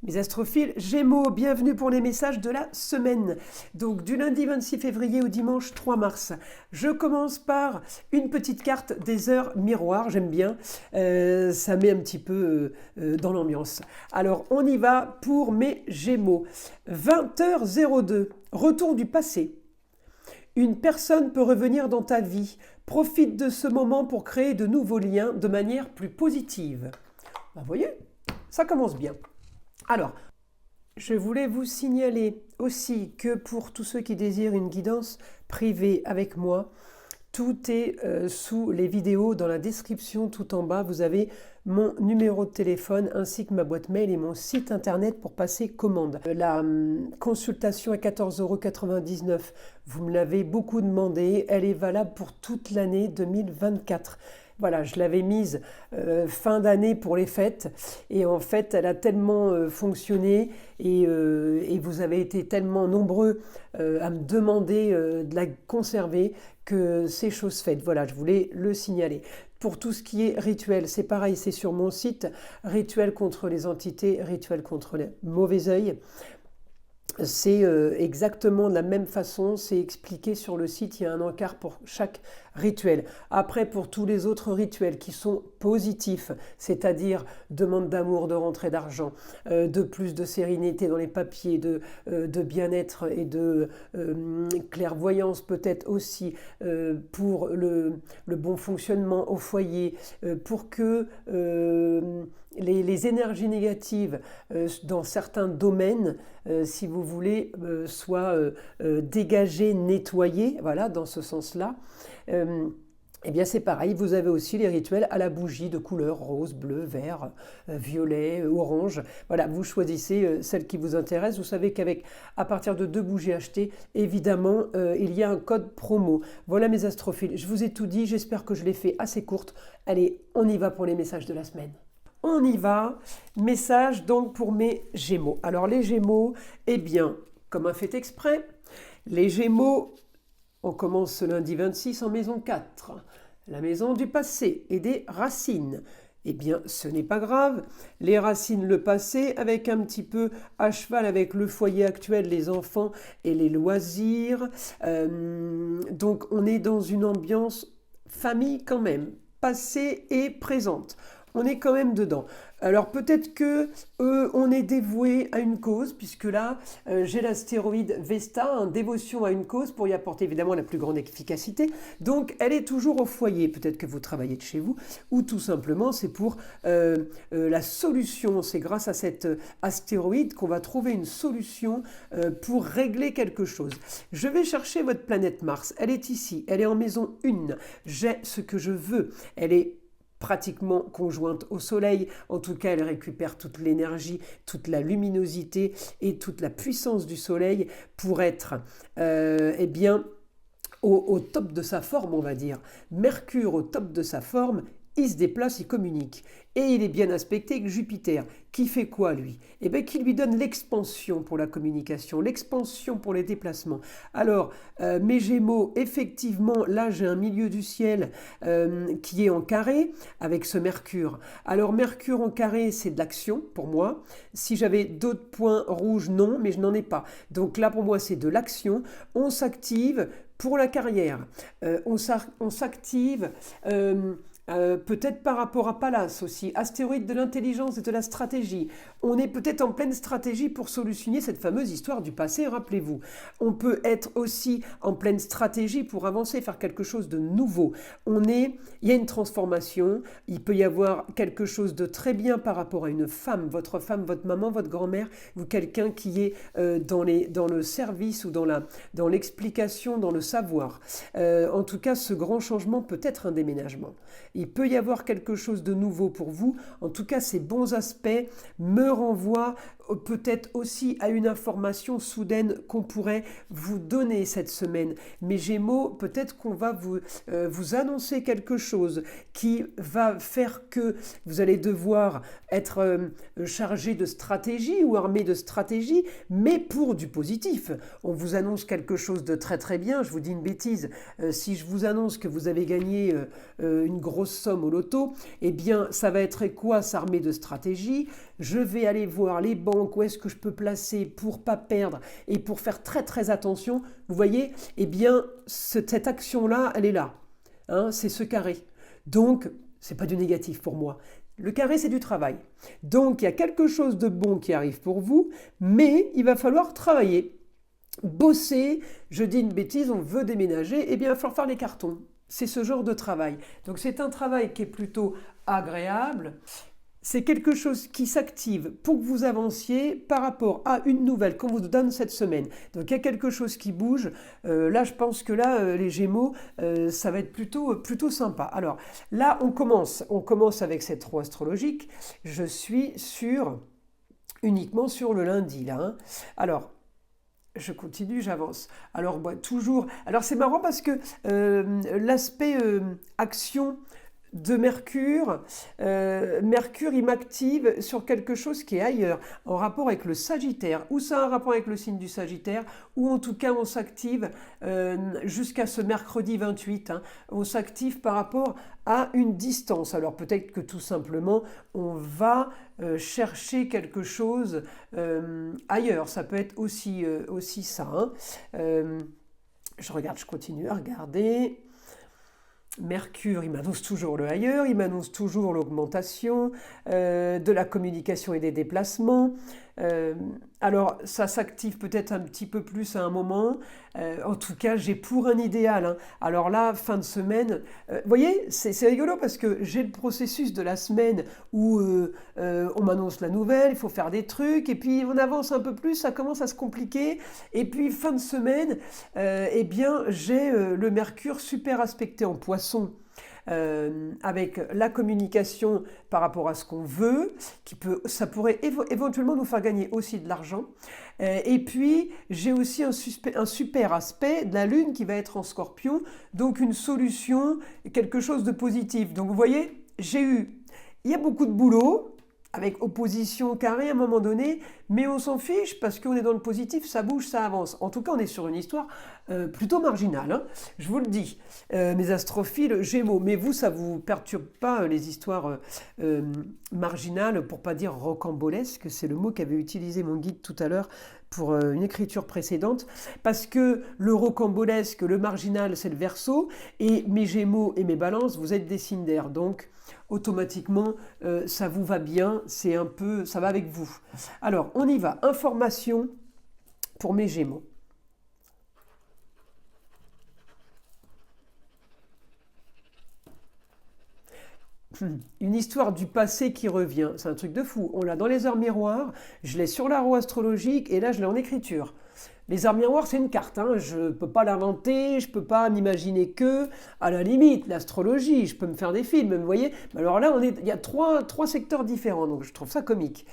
Mes astrophiles Gémeaux, bienvenue pour les messages de la semaine. Donc du lundi 26 février au dimanche 3 mars. Je commence par une petite carte des heures miroirs, j'aime bien. Ça met un petit peu dans l'ambiance. Alors on y va pour mes Gémeaux. 20h02, retour du passé. Une personne peut revenir dans ta vie. Profite de ce moment pour créer de nouveaux liens de manière plus positive. Vous voyez, ça commence bien. Alors, je voulais vous signaler aussi que pour tous ceux qui désirent une guidance privée avec moi, tout est sous les vidéos, dans la description tout en bas. Vous avez mon numéro de téléphone ainsi que ma boîte mail et mon site internet pour passer commande. La consultation à 14,99 €, vous me l'avez beaucoup demandé, elle est valable pour toute l'année 2024. Voilà, je l'avais mise fin d'année pour les fêtes et en fait elle a tellement fonctionné et vous avez été tellement nombreux à me demander de la conserver que c'est chose faite. Voilà, je voulais le signaler. Pour tout ce qui est rituel, c'est pareil, c'est sur mon site, rituel contre les entités, rituel contre les mauvais œil. C'est exactement de la même façon, c'est expliqué sur le site, il y a un encart pour chaque rituel. Après, pour tous les autres rituels qui sont positifs, c'est-à-dire demande d'amour, de rentrée d'argent, de plus de sérénité dans les papiers, de bien-être et de clairvoyance peut-être aussi, pour le bon fonctionnement au foyer, pour que les énergies négatives dans certains domaines, si vous voulez, soient dégagées, nettoyées, voilà, dans ce sens-là. Eh bien c'est pareil, vous avez aussi les rituels à la bougie de couleur rose, bleu, vert, violet, orange. Voilà, vous choisissez celle qui vous intéresse. Vous savez à partir de 2 bougies achetées, évidemment, il y a un code promo. Voilà mes astrophiles, je vous ai tout dit, j'espère que je l'ai fait assez courte. Allez, on y va pour les messages de la semaine. On y va, message donc pour mes Gémeaux. Alors les Gémeaux, eh bien, comme un fait exprès, les Gémeaux, on commence ce lundi 26 en maison 4, la maison du passé et des racines. Eh bien, ce n'est pas grave, les racines, le passé, avec un petit peu à cheval avec le foyer actuel, les enfants et les loisirs. Donc on est dans une ambiance famille quand même, passée et présente. On est quand même dedans. Alors peut-être que on est dévoué à une cause, puisque là, j'ai l'astéroïde Vesta, dévotion à une cause pour y apporter évidemment la plus grande efficacité. Donc elle est toujours au foyer. Peut-être que vous travaillez de chez vous, ou tout simplement c'est pour la solution. C'est grâce à cet astéroïde qu'on va trouver une solution pour régler quelque chose. Je vais chercher votre planète Mars. Elle est ici. Elle est en maison 1. J'ai ce que je veux. Elle est pratiquement conjointe au soleil, en tout cas elle récupère toute l'énergie, toute la luminosité et toute la puissance du soleil pour être eh bien, au top de sa forme, on va dire. Mercure au top de sa forme, il se déplace, il communique. Et il est bien aspecté avec Jupiter, qui fait quoi lui? Eh bien qui lui donne l'expansion pour la communication, l'expansion pour les déplacements. Alors, mes Gémeaux, effectivement, là j'ai un milieu du ciel qui est en carré avec ce Mercure. Alors Mercure en carré, c'est de l'action pour moi. Si j'avais d'autres points rouges, non, mais je n'en ai pas. Donc là pour moi c'est de l'action. On s'active pour la carrière. On s'active... peut-être par rapport à Pallas aussi, astéroïde de l'intelligence et de la stratégie. On est peut-être en pleine stratégie pour solutionner cette fameuse histoire du passé, rappelez-vous. On peut être aussi en pleine stratégie pour avancer, faire quelque chose de nouveau. Il y a une transformation, il peut y avoir quelque chose de très bien par rapport à une femme, votre maman, votre grand-mère, ou quelqu'un qui est dans le service ou dans l'explication, dans le savoir. En tout cas, ce grand changement peut être un déménagement. Il peut y avoir quelque chose de nouveau pour vous. En tout cas, ces bons aspects me renvoient peut-être aussi à une information soudaine qu'on pourrait vous donner cette semaine. Mes Gémeaux, peut-être qu'on va vous annoncer quelque chose qui va faire que vous allez devoir être chargé de stratégie ou armé de stratégie, mais pour du positif. On vous annonce quelque chose de très très bien. Je vous dis une bêtise. Si je vous annonce que vous avez gagné une grosse somme au loto, eh bien ça va être quoi s'armer de stratégie? Je vais aller voir les banques banque, où est-ce que je peux placer pour pas perdre et pour faire très très attention, vous voyez, eh bien cette action-là, elle est là. Hein, c'est ce carré. Donc, c'est pas du négatif pour moi. Le carré, c'est du travail. Donc, il y a quelque chose de bon qui arrive pour vous, mais il va falloir travailler, bosser. Je dis une bêtise, on veut déménager, eh bien, il va falloir faire les cartons. C'est ce genre de travail. Donc, c'est un travail qui est plutôt agréable. C'est quelque chose qui s'active pour que vous avanciez par rapport à une nouvelle qu'on vous donne cette semaine. Donc il y a quelque chose qui bouge. Là, je pense que là, les Gémeaux, ça va être plutôt sympa. Alors là, on commence avec cette roue astrologique. Je suis uniquement sur le lundi là. Hein. Alors, je continue, j'avance. Alors, toujours. Alors, c'est marrant parce que l'aspect action de Mercure, Mercure, il m'active sur quelque chose qui est ailleurs, en rapport avec le Sagittaire, ou ça a un rapport avec le signe du Sagittaire, ou en tout cas on s'active jusqu'à ce mercredi 28, hein, on s'active par rapport à une distance. Alors peut-être que tout simplement on va chercher quelque chose ailleurs, ça peut être aussi ça. Hein. Je continue à regarder. Mercure, il m'annonce toujours le ailleurs, il m'annonce toujours l'augmentation de la communication et des déplacements. Alors, ça s'active peut-être un petit peu plus à un moment. En tout cas, j'ai pour un idéal. Hein. Alors là, fin de semaine, vous voyez, c'est rigolo parce que j'ai le processus de la semaine où on m'annonce la nouvelle, il faut faire des trucs, et puis on avance un peu plus, ça commence à se compliquer. Et puis, fin de semaine, eh bien, j'ai le Mercure super aspecté en Poisson. Avec la communication par rapport à ce qu'on veut, ça pourrait éventuellement nous faire gagner aussi de l'argent. Et puis, j'ai aussi un super aspect de la Lune qui va être en Scorpion, donc une solution, quelque chose de positif. Donc, vous voyez, il y a beaucoup de boulot, avec opposition carrée à un moment donné, mais on s'en fiche parce qu'on est dans le positif, ça bouge, ça avance. En tout cas, on est sur une histoire plutôt marginale, hein, je vous le dis, mes astrophiles Gémeaux. Mais vous, ça ne vous perturbe pas les histoires marginales, pour pas dire rocambolesques, c'est le mot qu'avait utilisé mon guide tout à l'heure pour une écriture précédente, parce que le rocambolesque, le marginal, c'est le Verseau, et mes Gémeaux et mes Balances, vous êtes des signes d'air, donc automatiquement, ça vous va bien, ça va avec vous. Alors, on y va. Information pour mes Gémeaux. Une histoire du passé qui revient, c'est un truc de fou. On l'a dans les heures miroirs, je l'ai sur la roue astrologique et là je l'ai en écriture. Les heures miroirs, c'est une carte, hein. Je ne peux pas l'inventer, je ne peux pas m'imaginer que, à la limite, l'astrologie, je peux me faire des films, vous voyez. Alors là, il y a trois secteurs différents, donc je trouve ça comique.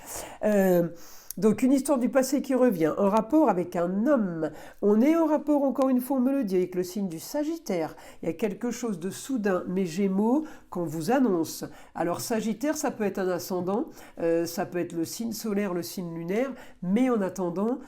Donc une histoire du passé qui revient, en rapport avec un homme. On est en rapport, encore une fois, on me le dit, avec le signe du Sagittaire. Il y a quelque chose de soudain, mes Gémeaux, qu'on vous annonce. Alors Sagittaire, ça peut être un ascendant, ça peut être le signe solaire, le signe lunaire, mais en attendant...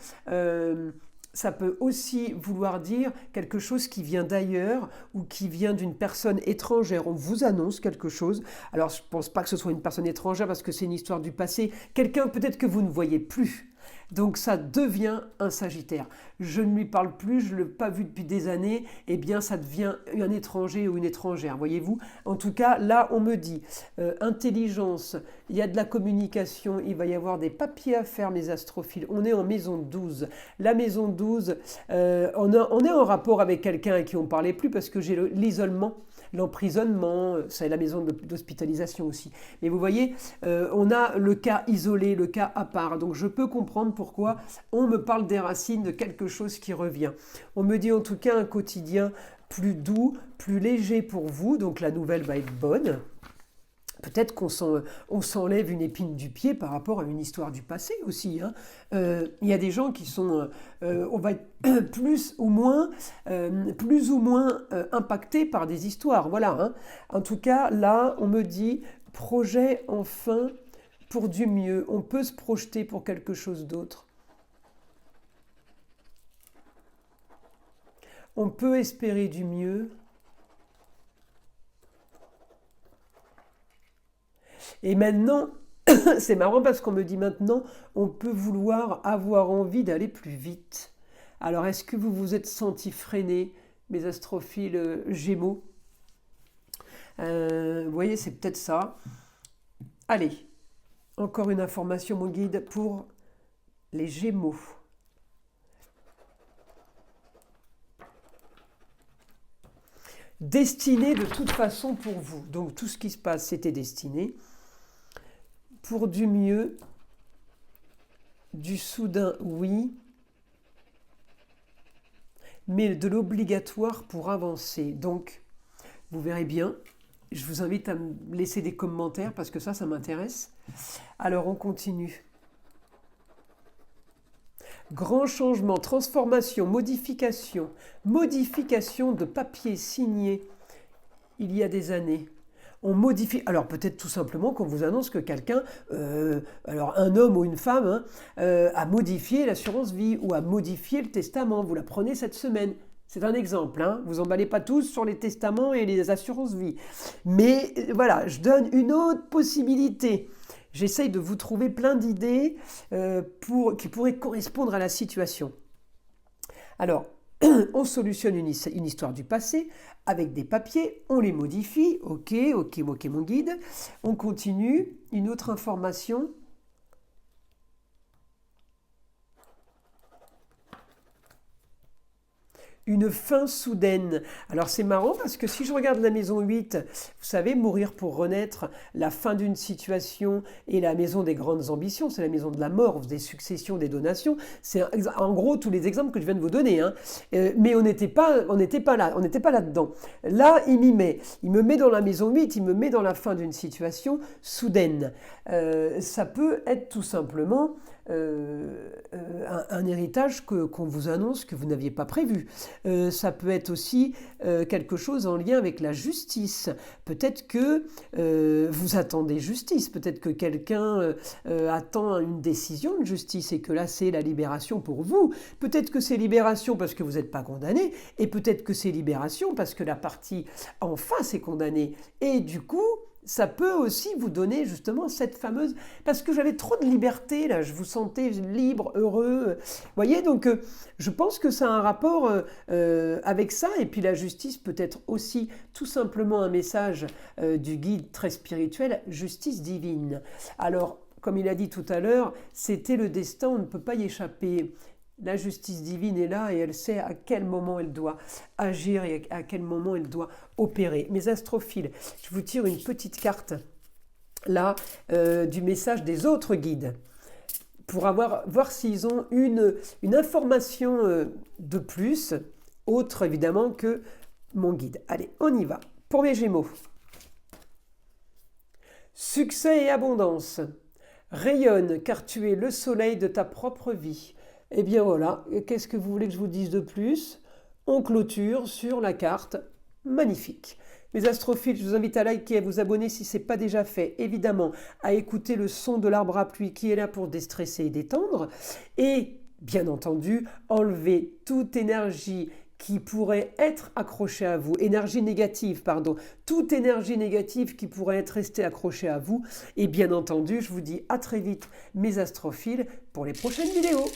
ça peut aussi vouloir dire quelque chose qui vient d'ailleurs ou qui vient d'une personne étrangère. On vous annonce quelque chose. Alors, je ne pense pas que ce soit une personne étrangère parce que c'est une histoire du passé. Quelqu'un peut-être que vous ne voyez plus. Donc ça devient un Sagittaire. Je ne lui parle plus, je ne l'ai pas vu depuis des années, eh bien ça devient un étranger ou une étrangère, voyez-vous. En tout cas, là on me dit intelligence, il y a de la communication, il va y avoir des papiers à faire, mes astrophiles. On est en maison 12. La maison 12, on est en rapport avec quelqu'un à qui on ne parlait plus parce que j'ai l'isolement. L'emprisonnement, c'est la maison d'hospitalisation aussi. Mais vous voyez, on a le cas isolé, le cas à part. Donc je peux comprendre pourquoi on me parle des racines de quelque chose qui revient. On me dit en tout cas un quotidien plus doux, plus léger pour vous. Donc la nouvelle va être bonne. Peut-être qu'on s'enlève une épine du pied par rapport à une histoire du passé aussi. Hein. Il y a des gens qui sont, on va être plus ou moins impactés par des histoires. Voilà. Hein. En tout cas, là, on me dit projet enfin pour du mieux. On peut se projeter pour quelque chose d'autre. On peut espérer du mieux. Et maintenant, C'est marrant parce qu'on me dit maintenant, on peut vouloir avoir envie d'aller plus vite. Alors, est-ce que vous vous êtes senti freiné, mes astrophiles Gémeaux? Vous voyez, c'est peut-être ça. Allez, encore une information, mon guide, pour les Gémeaux. Destiné de toute façon pour vous. Donc, tout ce qui se passe, c'était destiné. Pour du mieux, du soudain, oui, mais de l'obligatoire pour avancer. Donc, vous verrez bien, je vous invite à me laisser des commentaires parce que ça m'intéresse. Alors, on continue. Grand changement, transformation, modification de papier signé il y a des années. On modifie, alors peut-être tout simplement qu'on vous annonce que quelqu'un, alors un homme ou une femme, a modifié l'assurance vie ou a modifié le testament. Vous l'apprenez cette semaine. C'est un exemple, hein. Vous emballez pas tous sur les testaments et les assurances vie. Mais voilà, je donne une autre possibilité. J'essaye de vous trouver plein d'idées qui pourraient correspondre à la situation. Alors, on solutionne une histoire du passé avec des papiers, on les modifie, ok mon guide. On continue, une autre information. Une fin soudaine. Alors c'est marrant parce que si je regarde la maison 8, vous savez, mourir pour renaître, la fin d'une situation et la maison des grandes ambitions, c'est la maison de la mort, des successions, des donations. C'est en gros tous les exemples que je viens de vous donner. Hein. Mais on n'était pas là-dedans. Là, il m'y met. Il me met dans la maison 8, il me met dans la fin d'une situation soudaine. Ça peut être tout simplement un héritage qu'on vous annonce que vous n'aviez pas prévu. Ça peut être aussi quelque chose en lien avec la justice. Peut-être que vous attendez justice, peut-être que quelqu'un attend une décision de justice et que là c'est la libération pour vous. Peut-être que c'est libération parce que vous n'êtes pas condamné et peut-être que c'est libération parce que la partie en face est condamnée. Et du coup, ça peut aussi vous donner justement cette fameuse... Parce que j'avais trop de liberté, là, je vous sentais libre, heureux. Vous voyez, donc je pense que ça a un rapport avec ça. Et puis la justice peut être aussi tout simplement un message du guide très spirituel, justice divine. Alors, comme il a dit tout à l'heure, c'était le destin, on ne peut pas y échapper. La justice divine est là et elle sait à quel moment elle doit agir et à quel moment elle doit opérer. Mes astrophiles, je vous tire une petite carte là du message des autres guides pour voir s'ils ont une information de plus, autre évidemment que mon guide. Allez, on y va. Pour mes Gémeaux. Succès et abondance. Rayonne car tu es le soleil de ta propre vie. Eh bien voilà, qu'est-ce que vous voulez que je vous dise de plus? On clôture sur la carte magnifique. Mes astrophiles, je vous invite à liker, à vous abonner si ce n'est pas déjà fait, évidemment, à écouter le son de l'arbre à pluie qui est là pour déstresser et détendre. Et bien entendu, enlever toute énergie qui pourrait être accrochée à vous, énergie négative, pardon, toute énergie négative qui pourrait être restée accrochée à vous. Et bien entendu, je vous dis à très vite, mes astrophiles, pour les prochaines vidéos.